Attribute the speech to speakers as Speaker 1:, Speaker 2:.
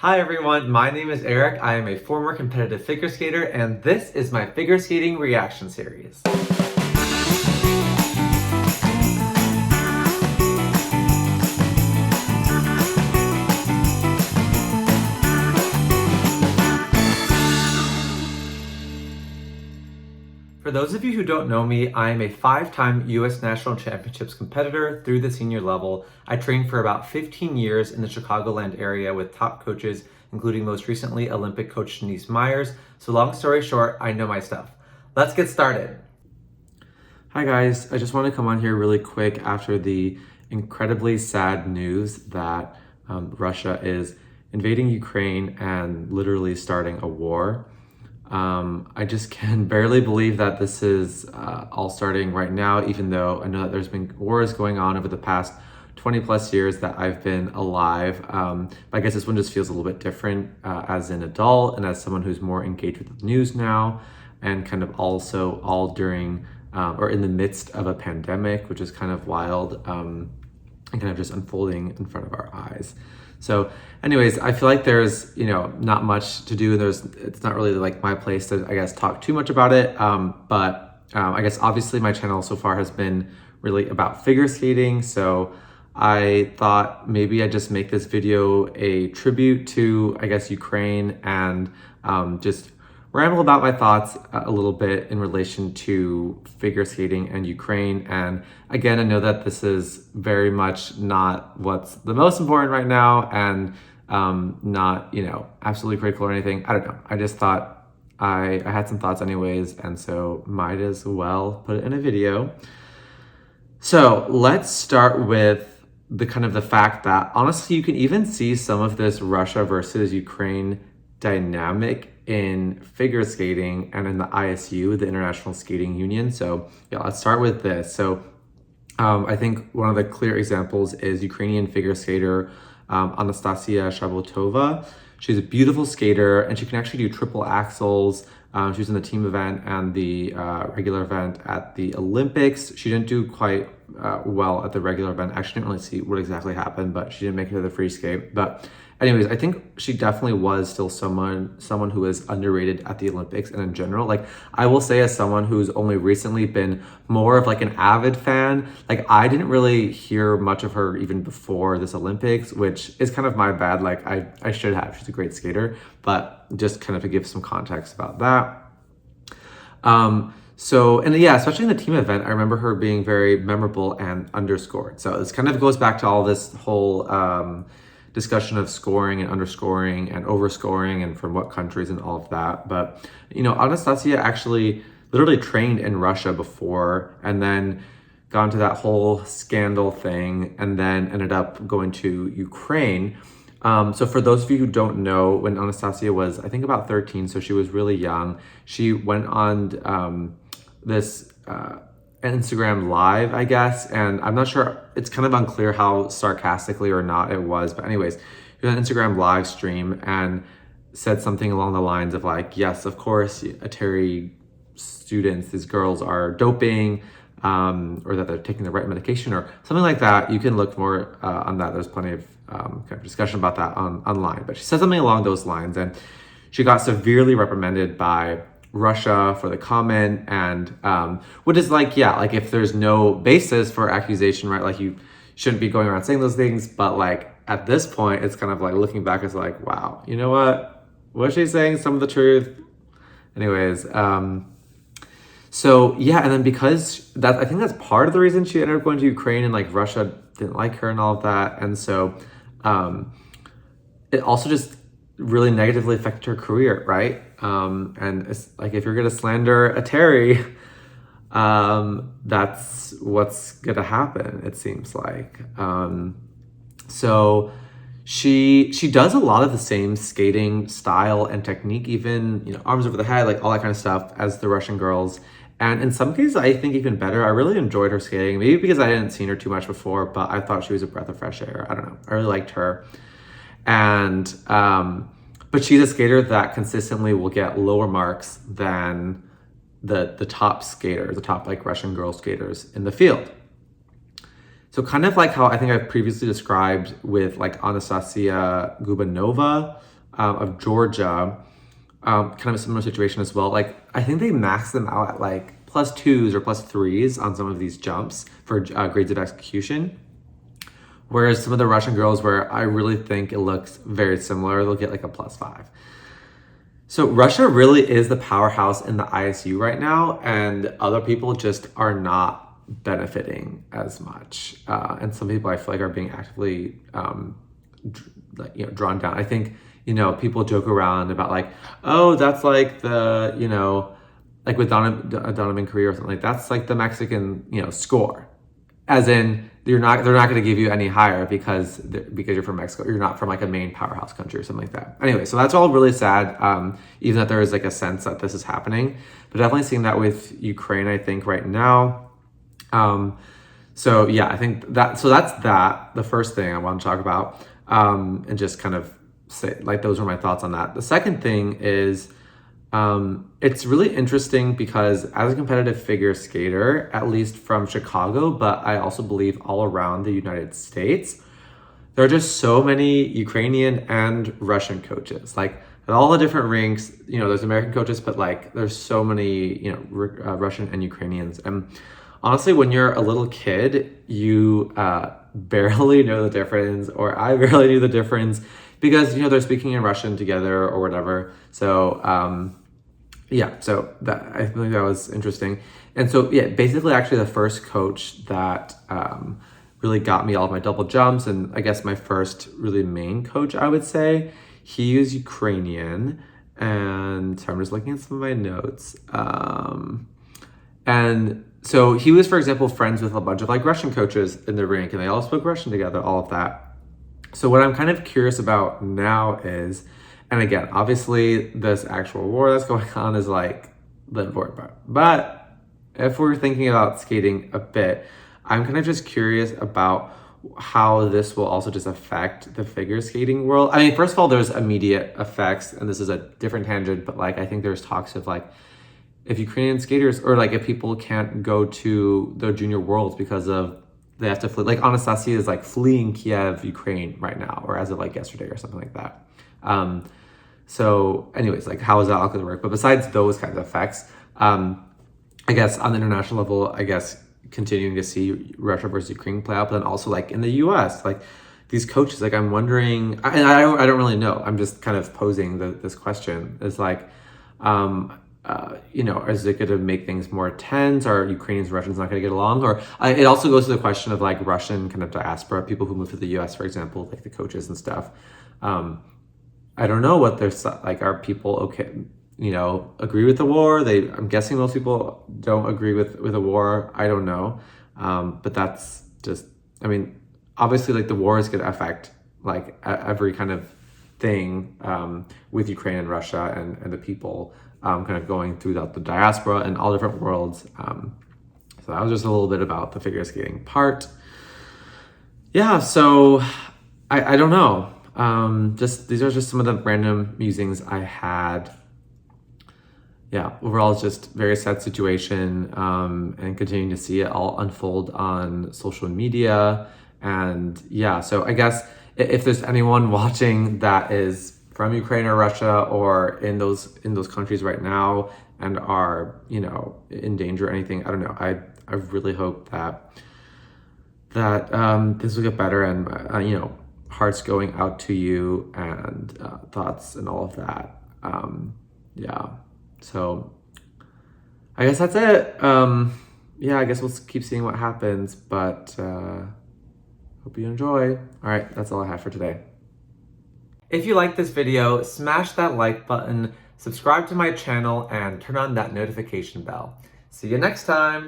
Speaker 1: Hi everyone, my name is Eric. I am a former competitive figure skater, and this is my figure skating reaction series. For those of you who don't know me, I am a 5-time US National Championships competitor through the senior level. I trained for about 15 years in the Chicagoland area with top coaches, including most recently Olympic coach Denise Myers. So long story short, I know my stuff. Let's get started. Hi guys, I just want to come on here really quick after the incredibly sad news that Russia is invading Ukraine and literally starting a war. I just can barely believe that this is all starting right now, even though I know that there's been wars going on over the past 20 plus years that I've been alive. But I guess this one just feels a little bit different as an adult and as someone who's more engaged with the news now, and kind of also all during or in the midst of a pandemic, which is kind of wild and kind of just unfolding in front of our eyes. So anyways, I feel like there's, not much to do. It's not really like my place to, I guess, talk too much about it. But I guess obviously my channel so far has been really about figure skating. So I thought maybe I'd just make this video a tribute to, I guess, Ukraine, and just ramble about my thoughts a little bit in relation to figure skating and Ukraine. And again, I know that this is very much not what's the most important right now, and not, absolutely critical or anything. I don't know. I just thought I had some thoughts anyways, and so might as well put it in a video. So let's start with the fact that honestly, you can even see some of this Russia versus Ukraine dynamic in figure skating and in the ISU, the International Skating Union. So yeah, let's start with this. So I think one of the clear examples is Ukrainian figure skater Anastasiia Shabotova. She's a beautiful skater, and she can actually do triple axels. She was in the team event and the regular event at the Olympics. She didn't do quite well at the regular event. Actually, didn't really see what exactly happened, but she didn't make it to the free skate. But anyways, I think she definitely was still someone who is underrated at the Olympics and in general. Like, I will say, as someone who's only recently been more of like an avid fan, like I didn't really hear much of her even before this Olympics, which is kind of my bad. Like I should have. She's a great skater, but just kind of to give some context about that. So, and yeah, especially in the team event, I remember her being very memorable and underscored. So this kind of goes back to all this whole discussion of scoring and underscoring and overscoring and from what countries and all of that. But, Anastasiia actually literally trained in Russia before, and then got into that whole scandal thing, and then ended up going to Ukraine. So for those of you who don't know, when Anastasiia was, I think, about 13, so she was really young, she went on this Instagram live, I guess, and I'm not sure, it's kind of unclear how sarcastically or not it was, but anyways, he was on Instagram live stream and said something along the lines of like, yes, of course, Atari students, these girls are doping, or that they're taking the right medication or something like that. You can look more on that. There's plenty of kind of discussion about that online, but she said something along those lines, and she got severely reprimanded by Russia for the comment, and which is like, yeah, like if there's no basis for accusation, right, like you shouldn't be going around saying those things, but like at this point it's kind of like looking back, it's like, wow, you know what, was she saying some of the truth? Anyways, so yeah, and then because that, I think that's part of the reason she ended up going to Ukraine, and like Russia didn't like her and all of that, and so it also just really negatively affected her career, right? And it's like, if you're gonna slander Atari, that's what's gonna happen, it seems like. So she does a lot of the same skating style and technique, even, arms over the head, like all that kind of stuff, as the Russian girls. And in some cases, I think even better. I really enjoyed her skating, maybe because I hadn't seen her too much before, but I thought she was a breath of fresh air. I don't know. I really liked her. And, but she's a skater that consistently will get lower marks than the top skaters, the top like Russian girl skaters in the field. So kind of like how I think I've previously described with like Anastasiia Shabotova of Georgia, kind of a similar situation as well. Like I think they max them out at like +2s or +3s on some of these jumps for grades of execution. Whereas some of the Russian girls where I really think it looks very similar, they'll get like a +5. So Russia really is the powerhouse in the ISU right now, and other people just are not benefiting as much. And some people I feel like are being actively drawn down. I think, people joke around about like, oh, that's like the, like with Donovan Career or something like that's like the Mexican, score. As in, they're not going to give you any higher because you're from Mexico. You're not from like a main powerhouse country or something like that. Anyway, so that's all really sad. Even that there is like a sense that this is happening, but definitely seeing that with Ukraine, I think right now. So yeah, I think that's the first thing I want to talk about, and just kind of say like those are my thoughts on that. The second thing is, it's really interesting because as a competitive figure skater, at least from Chicago, but I also believe all around the United States, there are just so many Ukrainian and Russian coaches. Like at all the different rinks, there's American coaches, but like there's so many, Russian and Ukrainians. And honestly, when you're a little kid, you barely know the difference, or I barely knew the difference because, they're speaking in Russian together or whatever. So, so that I think that was interesting. And so, basically actually the first coach that really got me all of my double jumps, and I guess my first really main coach, I would say, he was Ukrainian. And so I'm just looking at some of my notes. And so he was, for example, friends with a bunch of like Russian coaches in the rink, and they all spoke Russian together, all of that. So what I'm kind of curious about now is, and again, obviously this actual war that's going on is like the important part. But if we're thinking about skating a bit, I'm kind of just curious about how this will also just affect the figure skating world. I mean, first of all, there's immediate effects, and this is a different tangent, but like I think there's talks of like, if Ukrainian skaters or like if people can't go to the junior worlds because of they have to flee, like Anastasiia is like fleeing Kiev, Ukraine right now, or as of like yesterday or something like that. So anyways, like how is that all going to work? But besides those kinds of effects, I guess on the international level, I guess continuing to see Russia versus Ukraine play out, but then also like in the US, like these coaches, like I'm wondering, and I don't really know. I'm just kind of posing this question is like, is it going to make things more tense? Are Ukrainians and Russians not going to get along? Or it also goes to the question of like Russian kind of diaspora, people who move to the US, for example, like the coaches and stuff. I don't know what there's like, are people okay, agree with the war? I'm guessing most people don't agree with the war. I don't know. But that's just, I mean, obviously like the war is going to affect like every kind of thing with Ukraine and Russia and the people kind of going through the diaspora and all different worlds. So that was just a little bit about the figure skating part. Yeah, so I don't know. These are just some of the random musings I had. Yeah, overall it's just very sad situation, and continuing to see it all unfold on social media. And yeah, so I guess if there's anyone watching that is from Ukraine or Russia or in those countries right now and are, in danger or anything, I don't know. I really hope that this will get better, and hearts going out to you, and thoughts and all of that. So I guess that's it. I guess we'll keep seeing what happens, but hope you enjoy. All right, that's all I have for today. If you like this video, smash that like button, subscribe to my channel, and turn on that notification bell. See you next time.